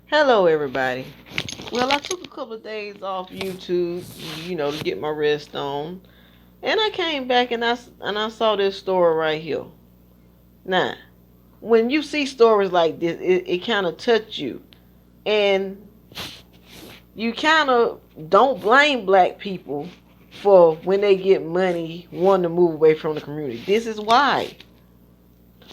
Hello, everybody. Well, I took a couple of days off YouTube, to get my rest on, and I came back and I saw this story right here. Now, when you see stories like this, it kind of touch you, and you kind of don't blame black people for when they get money wanting to move away from the community. This is why.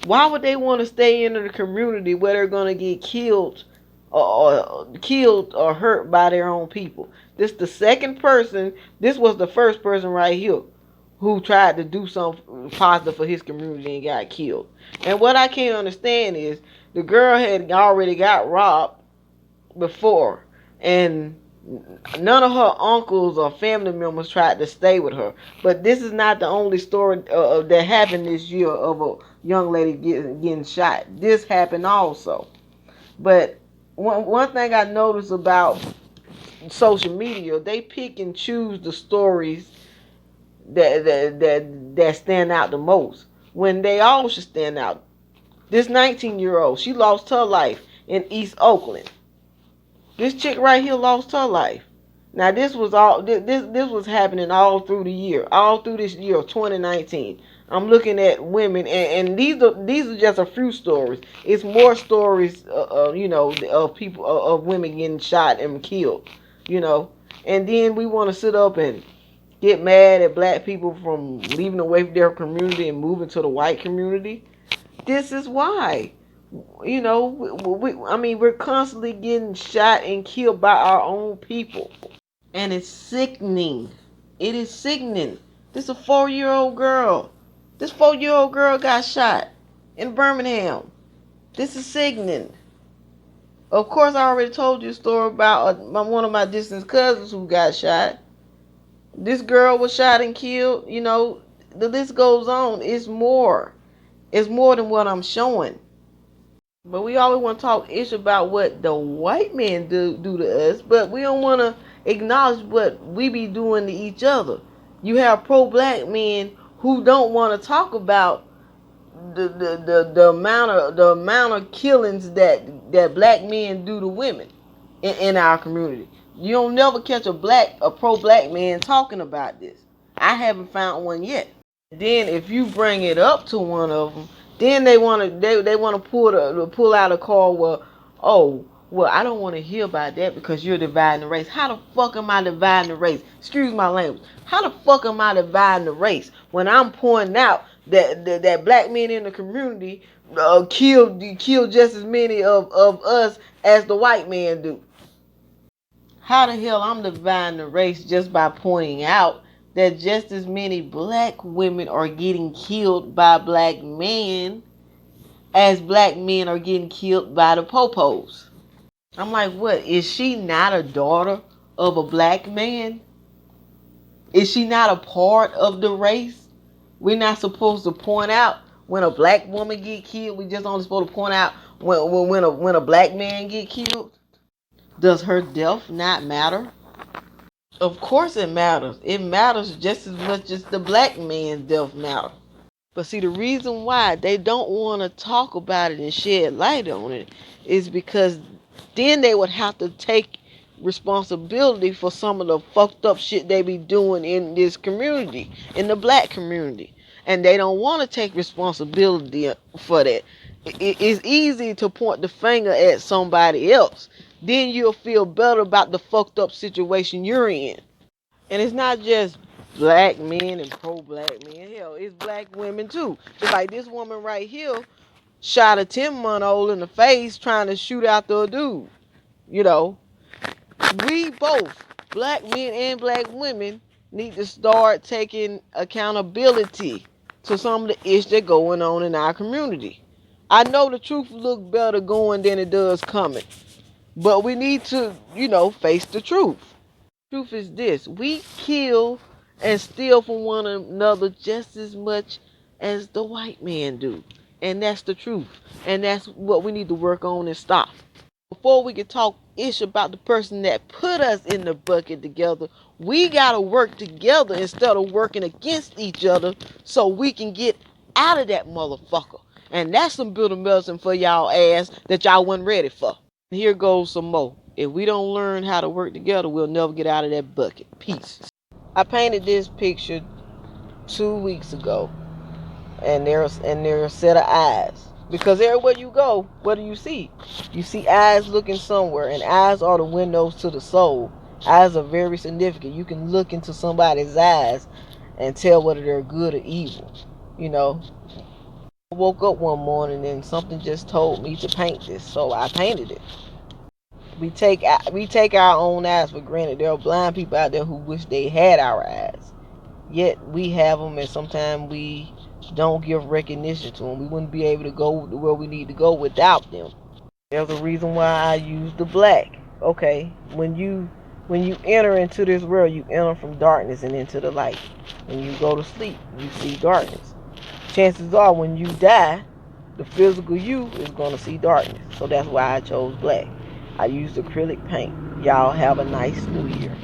Why would they want to stay in the community where they're gonna get killed or hurt by their own people? This the second person. This was the first person right here who tried to do something positive for his community and got killed. And what I can't understand is the girl had already got robbed before, and none of her uncles or family members tried to stay with her. But this is not the only story that happened this year of a young lady getting shot. This happened also. But one thing I noticed about social media, they pick and choose the stories that stand out the most when they all should stand out. This 19-year-old, she lost her life in East Oakland. This chick right here lost her life. Now this was happening all through the year, all through this year of 2019. I'm looking at women, and these are just a few stories. It's more stories, of people of women getting shot and killed, you know. And then we want to sit up and get mad at black people from leaving away from their community and moving to the white community. This is why. I mean, we're constantly getting shot and killed by our own people. And it's sickening. It is sickening. This is a 4-year-old girl. This 4-year-old girl got shot in Birmingham. This is sickening. Of course, I already told you a story about one of my distant cousins who got shot. This girl was shot and killed. The list goes on. It's more. It's more than what I'm showing. But we always want to talk ish about what the white men do to us, but we don't want to acknowledge what we be doing to each other. You have pro-black men who don't want to talk about the amount of killings that black men do to women in our community. You don't never catch a pro-black man talking about this. I haven't found one yet. Then if you bring it up to one of them, then they want to pull out a call where, oh, well, I don't want to hear about that because you're dividing the race. How the fuck am I dividing the race? Excuse my language. How the fuck am I dividing the race when I'm pointing out that black men in the community kill just as many of us as the white men do? How the hell I'm dividing the race just by pointing out that just as many black women are getting killed by black men as black men are getting killed by the popos? I'm like, what? Is she not a daughter of a black man? Is she not a part of the race? We're not supposed to point out when a black woman get killed. We just only supposed to point out when a black man get killed. Does her death not matter? Of course it matters. It matters just as much as the black man's death matter. But see, the reason why they don't want to talk about it and shed light on it is because then they would have to take responsibility for some of the fucked up shit they be doing in this community, in the black community. And they don't want to take responsibility for that. It's easy to point the finger at somebody else. Then you'll feel better about the fucked up situation you're in. And it's not just black men and pro-black men. Hell, it's black women too. Just like this woman right here shot a 10-month-old in the face trying to shoot after a dude. You know, we both, black men and black women, need to start taking accountability to some of the issues that going on in our community. I know the truth look better going than it does coming. But we need to, face the truth. Truth is this: we kill and steal from one another just as much as the white man do. And that's the truth. And that's what we need to work on and stop. Before we can talk ish about the person that put us in the bucket together, we gotta work together instead of working against each other so we can get out of that motherfucker. And that's some bitter medicine for y'all ass that y'all wasn't ready for. Here goes some more. If we don't learn how to work together, we'll never get out of that bucket. Peace. I painted this picture 2 weeks ago, and there's a set of eyes. Because everywhere you go, what do you see? You see eyes looking somewhere, and eyes are the windows to the soul. Eyes are very significant. You can look into somebody's eyes and tell whether they're good or evil. You know, I woke up one morning and something just told me to paint this, so I painted it. We take our own eyes for granted. There are blind people out there who wish they had our eyes, yet we have them, and sometimes we don't give recognition to them. We wouldn't be able to go where we need to go without them. There's a reason why I use the black. Okay, when you enter into this world, you enter from darkness and into the light. When you go to sleep, you see darkness. Chances are, when you die, the physical you is gonna see darkness. So that's why I chose black. I used acrylic paint. Y'all have a nice new year.